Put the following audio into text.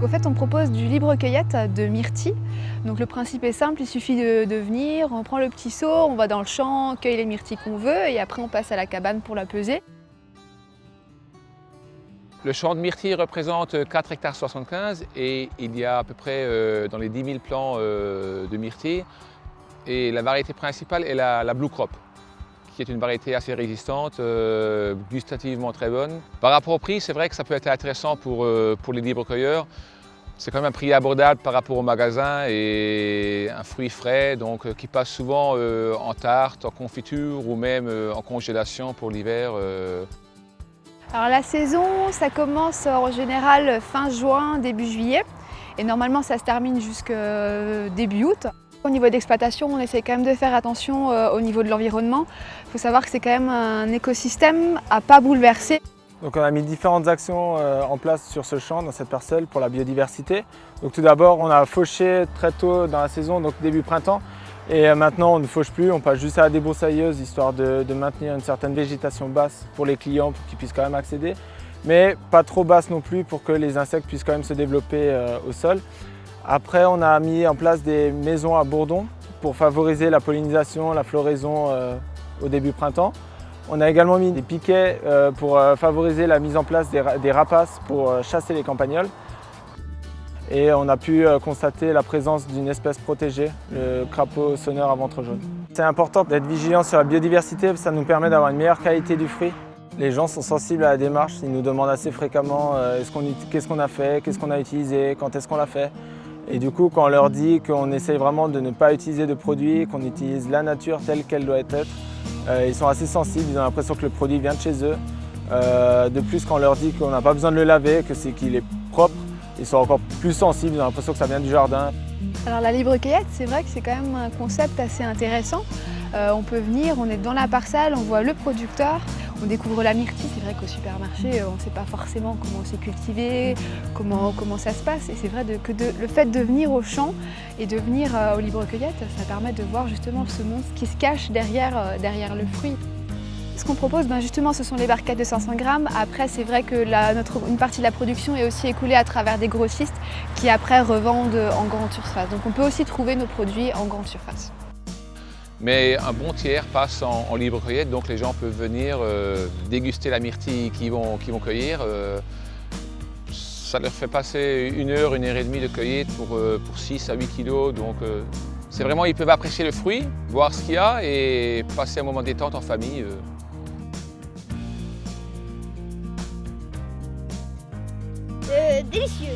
Au fait, on propose du libre cueillette de myrtilles. Donc le principe est simple, il suffit de venir, on prend le petit seau, on va dans le champ, on cueille les myrtilles qu'on veut et après on passe à la cabane pour la peser. Le champ de myrtilles représente 4,75 hectares et il y a à peu près dans les 10 000 plants de myrtilles. Et la variété principale est la Blue Crop, qui est une variété assez résistante, gustativement très bonne. Par rapport au prix, c'est vrai que ça peut être intéressant pour les libres-cueilleurs. C'est quand même un prix abordable par rapport au magasin et un fruit frais donc, qui passe souvent en tarte, en confiture ou même en congélation pour l'hiver. Alors la saison, ça commence en général fin juin, début juillet et normalement ça se termine jusqu'à début août. Au niveau d'exploitation, on essaie quand même de faire attention au niveau de l'environnement. Il faut savoir que c'est quand même un écosystème à ne pas bouleverser. Donc on a mis différentes actions en place sur ce champ, dans cette parcelle, pour la biodiversité. Donc tout d'abord, on a fauché très tôt dans la saison, donc début printemps. Et maintenant, on ne fauche plus, on passe juste à la débroussailleuse, histoire de maintenir une certaine végétation basse pour les clients, pour qu'ils puissent quand même accéder. Mais pas trop basse non plus, pour que les insectes puissent quand même se développer au sol. Après, on a mis en place des maisons à bourdons pour favoriser la pollinisation, la floraison au début printemps. On a également mis des piquets pour favoriser la mise en place des rapaces pour chasser les campagnols. Et on a pu constater la présence d'une espèce protégée, le crapaud sonneur à ventre jaune. C'est important d'être vigilant sur la biodiversité, ça nous permet d'avoir une meilleure qualité du fruit. Les gens sont sensibles à la démarche, ils nous demandent assez fréquemment qu'est-ce qu'on a fait, qu'est-ce qu'on a utilisé, quand est-ce qu'on l'a fait. Et du coup, quand on leur dit qu'on essaye vraiment de ne pas utiliser de produits, qu'on utilise la nature telle qu'elle doit être, ils sont assez sensibles, ils ont l'impression que le produit vient de chez eux. De plus, quand on leur dit qu'on n'a pas besoin de le laver, qu'il est propre, ils sont encore plus sensibles, ils ont l'impression que ça vient du jardin. Alors la libre cueillette, c'est vrai que c'est quand même un concept assez intéressant. On peut venir, on est dans la parcelle, on voit le producteur, on découvre la myrtille. C'est vrai qu'au supermarché, on ne sait pas forcément comment c'est cultivé, comment ça se passe. Et c'est vrai que le fait de venir au champ et de venir aux libre cueillettes, ça permet de voir justement ce monstre qui se cache derrière le fruit. Ce qu'on propose, justement, ce sont les barquettes de 500 grammes. Après, c'est vrai que une partie de la production est aussi écoulée à travers des grossistes qui après revendent en grande surface. Donc on peut aussi trouver nos produits en grande surface. Mais un bon tiers passe en libre cueillette, donc les gens peuvent venir déguster la myrtille qu'ils vont cueillir. Ça leur fait passer 1 heure, 1 heure et demie de cueillette pour 6 à 8 kilos. Donc c'est vraiment, ils peuvent apprécier le fruit, voir ce qu'il y a et passer un moment détente en famille. Délicieux.